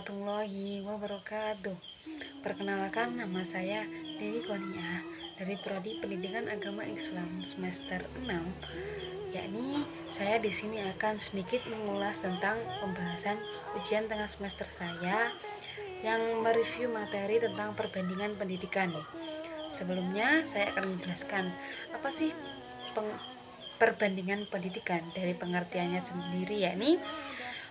warahmatullahi wabarakatuh. Perkenalkan, nama saya Dewi Konia dari Prodi Pendidikan Agama Islam semester 6. Yakni saya di sini akan sedikit mengulas tentang pembahasan ujian tengah semester saya yang mereview materi tentang perbandingan pendidikan. Sebelumnya saya akan menjelaskan apa sih perbandingan pendidikan dari pengertiannya sendiri, yakni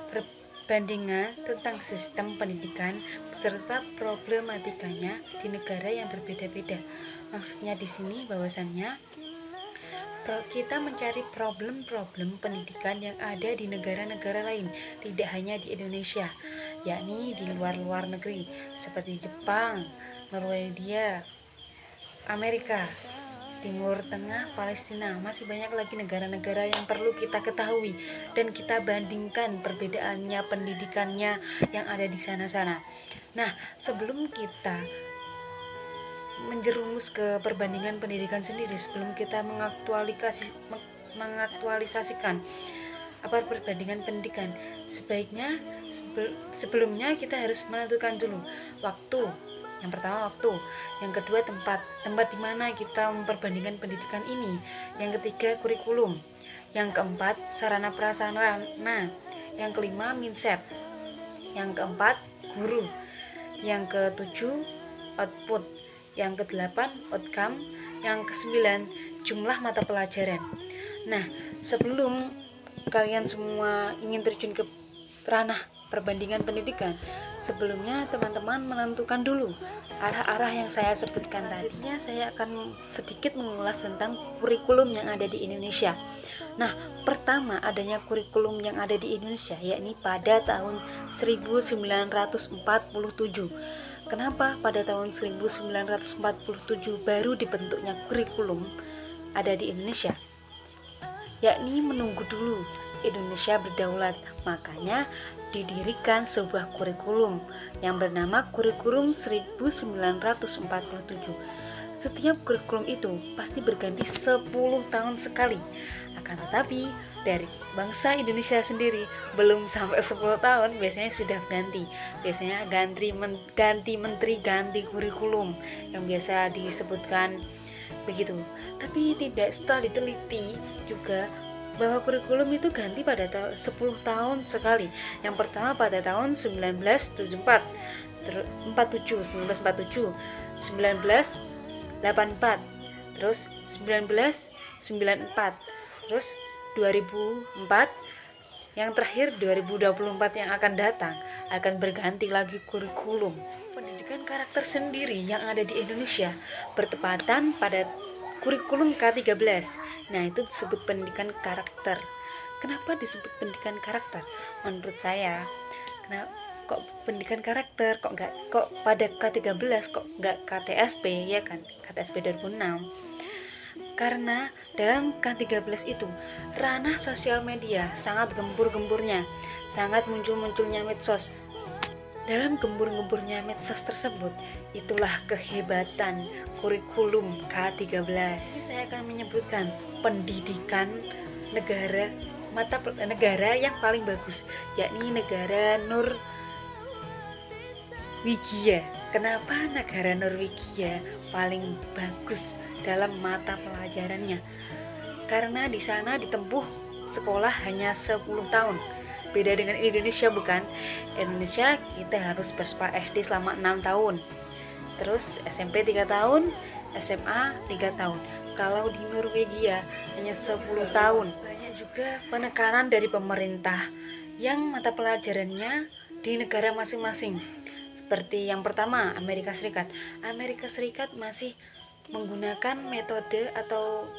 perbandingan tentang sistem pendidikan beserta problematikanya di negara yang berbeda-beda. Maksudnya di sini bahwasannya kita mencari problem-problem pendidikan yang ada di negara-negara lain, tidak hanya di Indonesia, yakni di luar negeri seperti Jepang, Norwegia, Amerika, Timur Tengah, Palestina. Masih banyak lagi negara-negara yang perlu kita ketahui dan kita bandingkan perbedaannya, pendidikannya yang ada di sana-sana. Nah, sebelum kita menjerumus ke perbandingan pendidikan sendiri, sebelum kita mengaktualisasikan apa perbandingan pendidikan, sebaiknya sebelumnya kita harus menentukan dulu waktu. Yang pertama waktu, yang kedua tempat di mana kita memperbandingkan pendidikan ini, yang ketiga kurikulum, yang keempat sarana prasarana, yang kelima mindset, yang keempat guru, yang ketujuh output, yang kedelapan outcome, yang kesembilan jumlah mata pelajaran. Nah, sebelum kalian semua ingin terjun ke ranah perbandingan pendidikan, sebelumnya teman-teman menentukan dulu arah-arah yang saya sebutkan tadinya. Saya akan sedikit mengulas tentang kurikulum yang ada di Indonesia. Nah, pertama adanya kurikulum yang ada di Indonesia yakni pada tahun 1947. Kenapa pada tahun 1947 baru dibentuknya kurikulum ada di Indonesia? Yakni menunggu dulu Indonesia berdaulat, makanya didirikan sebuah kurikulum yang bernama Kurikulum 1947. Setiap kurikulum itu pasti berganti 10 tahun sekali. Akan tetapi dari bangsa Indonesia sendiri belum sampai 10 tahun biasanya sudah ganti. Biasanya ganti menteri, ganti kurikulum yang biasa disebutkan begitu. Tapi tidak, setelah diteliti juga bahwa kurikulum itu ganti pada 10 tahun sekali. Yang pertama pada tahun 1974, 1984, terus 1994, terus 2004, yang terakhir 2024 yang akan datang akan berganti lagi kurikulum. Pendidikan karakter sendiri yang ada di Indonesia bertepatan pada kurikulum K13. Nah, itu disebut pendidikan karakter. Kenapa disebut pendidikan karakter? Menurut saya, kok pendidikan karakter, kok pada K13 kok nggak KTSP, ya kan? KTSP 2006. Karena dalam K13 itu ranah sosial media sangat gembur-gemburnya, sangat muncul-munculnya medsos. Dalam gembur-gemburnya medsos tersebut, itulah kehebatan kurikulum K13. Ini saya akan menyebutkan pendidikan negara, mata negara yang paling bagus, yakni negara Norwegia. Kenapa negara Norwegia paling bagus dalam mata pelajarannya? Karena di sana ditempuh sekolah hanya 10 tahun. Beda dengan Indonesia, bukan? Indonesia kita harus bersekolah SD selama 6 tahun. Terus SMP 3 tahun, SMA 3 tahun. Kalau di Norwegia hanya 10 tahun. Banyak juga penekanan dari pemerintah yang mata pelajarannya di negara masing-masing. Seperti yang pertama, Amerika Serikat. Amerika Serikat masih menggunakan metode atau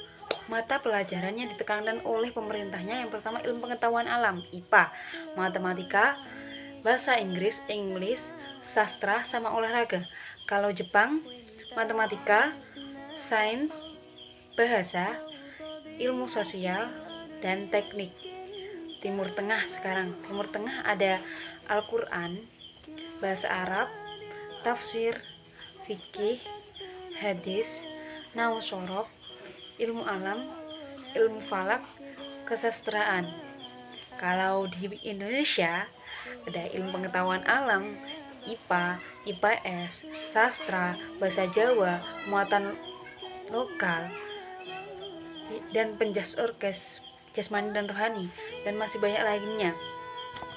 mata pelajaran yang ditekankan oleh pemerintahnya. Yang pertama ilmu pengetahuan alam, IPA, matematika, bahasa Inggris, sastra, sama olahraga. Kalau Jepang, matematika, sains, bahasa, ilmu sosial, dan teknik. Timur Tengah sekarang, Timur Tengah ada Al-Quran, bahasa Arab, tafsir, fikih, hadis, nahwu sorof, ilmu alam, ilmu falak, kesastraan. Kalau di Indonesia ada ilmu pengetahuan alam, IPA, IPS, sastra, bahasa Jawa, muatan lokal, dan penjas orkes, jasmani dan rohani, dan masih banyak lainnya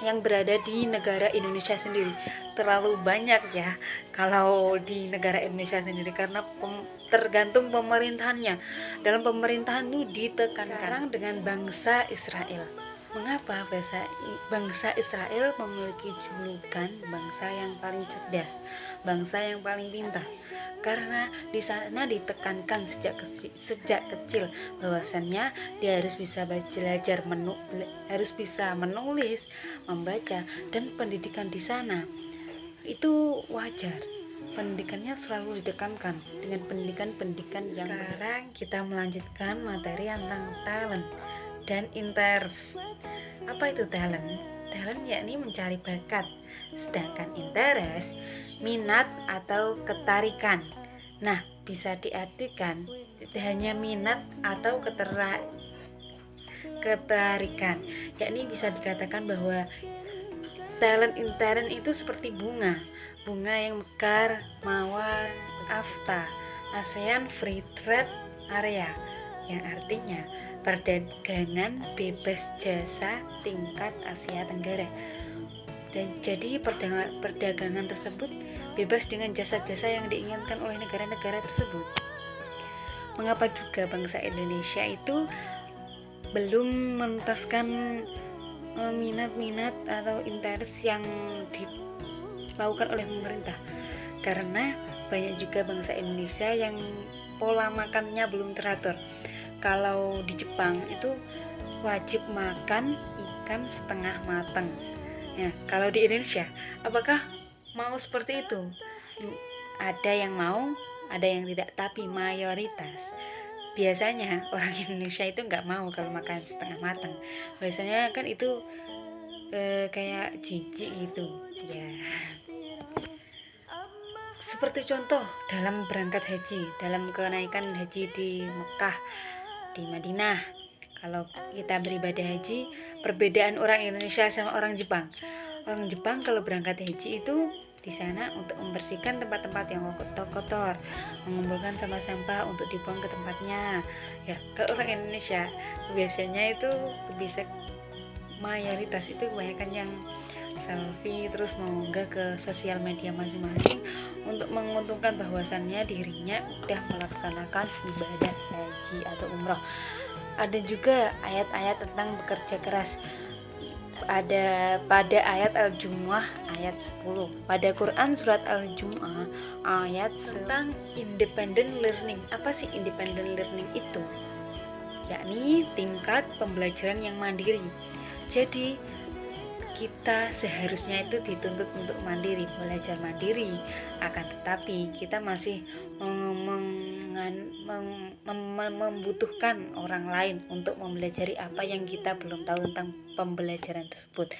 yang berada di negara Indonesia sendiri. Terlalu banyak ya kalau di negara Indonesia sendiri, karena tergantung pemerintahannya. Dalam pemerintahan itu ditekankan dengan bangsa Israel. Mengapa bangsa Israel memiliki julukan bangsa yang paling cerdas, bangsa yang paling pintar? Karena di sana ditekankan sejak kecil bahwasannya dia harus bisa belajar harus bisa menulis, membaca, dan pendidikan di sana itu wajar. Pendidikannya selalu ditekankan dengan pendidikan yang sekarang kita melanjutkan materi tentang talent dan interest. Apa itu talent? Talent yakni mencari bakat, sedangkan interest minat atau ketarikan. Nah, bisa diartikan tidak hanya minat atau ketarikan, yakni bisa dikatakan bahwa talent intern itu seperti bunga yang mekar, mawar, afta, ASEAN Free Trade Area, yang artinya perdagangan bebas jasa tingkat Asia Tenggara. Dan jadi perdagangan tersebut bebas dengan jasa-jasa yang diinginkan oleh negara-negara tersebut. Mengapa juga bangsa Indonesia itu belum menuntaskan minat-minat atau interest yang dilakukan oleh pemerintah? Karena banyak juga bangsa Indonesia yang pola makannya belum teratur. Kalau di Jepang itu wajib makan ikan setengah matang. Ya, kalau di Indonesia, apakah mau seperti itu? Ada yang mau, ada yang tidak, tapi mayoritas. Biasanya orang Indonesia itu nggak mau kalau makan setengah matang. Biasanya kan itu kayak jijik gitu. Ya. Seperti contoh dalam berangkat haji, dalam kenaikan haji di Mekah, di Madinah. Kalau kita beribadah haji, perbedaan orang Indonesia sama orang Jepang. Orang Jepang kalau berangkat haji itu di sana untuk membersihkan tempat-tempat yang kotor, mengumpulkan sampah-sampah untuk dibuang ke tempatnya. Ya, kalau orang Indonesia biasanya itu bisa mayoritas itu kebanyakan yang selfie terus mengunggah ke sosial media masing-masing untuk menguntungkan bahwasannya dirinya udah melaksanakan ibadah haji atau umroh. Ada juga ayat-ayat tentang bekerja keras. Ada pada ayat Al-Jumu'ah ayat 10. Pada Quran surat Al-Jumu'ah ayat tentang independent learning. Apa sih independent learning itu? Yakni tingkat pembelajaran yang mandiri. Jadi kita seharusnya itu dituntut untuk mandiri, belajar mandiri. Akan tetapi kita masih membutuhkan orang lain untuk mempelajari apa yang kita belum tahu tentang pembelajaran tersebut.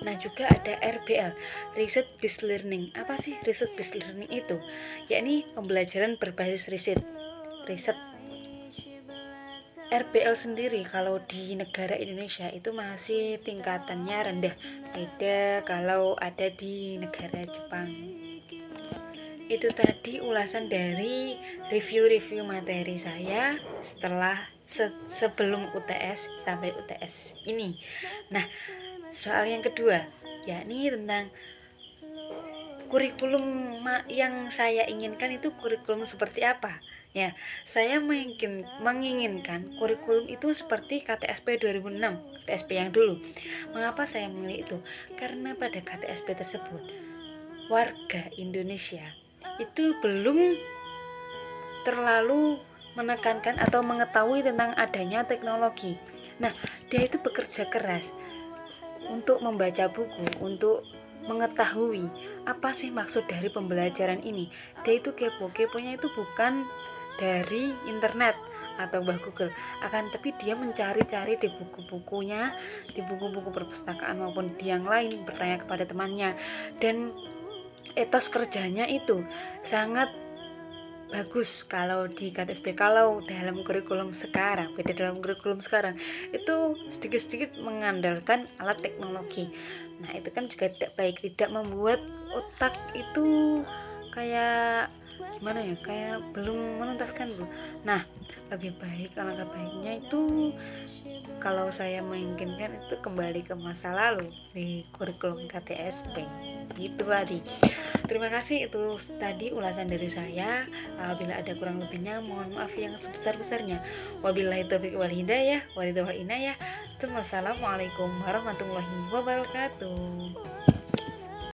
Nah, juga ada RBL, Research Based Learning. Apa sih Research Based Learning itu? Yakni pembelajaran berbasis riset. RBL sendiri kalau di negara Indonesia itu masih tingkatannya rendah, beda kalau ada di negara Jepang. Itu tadi ulasan dari review materi saya setelah sebelum UTS sampai UTS ini. Nah, soal yang kedua yakni tentang kurikulum yang saya inginkan itu kurikulum seperti apa? Ya, saya menginginkan kurikulum itu seperti KTSP 2006, KTSP yang dulu. Mengapa saya memilih itu? Karena pada KTSP tersebut, warga Indonesia itu belum terlalu menekankan atau mengetahui tentang adanya teknologi. Nah, dia itu bekerja keras untuk membaca buku, untuk mengetahui apa sih maksud dari pembelajaran ini. Dia itu keponya itu bukan dari internet atau Google, akan tapi dia mencari-cari di buku-bukunya, di buku-buku perpustakaan maupun di yang lain, bertanya kepada temannya. Dan etos kerjanya itu sangat bagus kalau di KTSP. Kalau dalam kurikulum sekarang, beda dalam kurikulum sekarang itu sedikit-sedikit mengandalkan alat teknologi. Nah itu kan juga tidak baik, tidak membuat otak itu kayak gimana ya, kayak belum menuntaskan dulu. Nah lebih baik, alangkah baiknya itu kalau saya menginginkan itu kembali ke masa lalu di kurikulum KTSP gitu tadi. Terima kasih, itu tadi ulasan dari saya. Bila ada kurang lebihnya mohon maaf yang sebesar-besarnya. Wabillahi taufiq wal hidayah, walidayah inayah. Wassalamualaikum warahmatullahi wabarakatuh.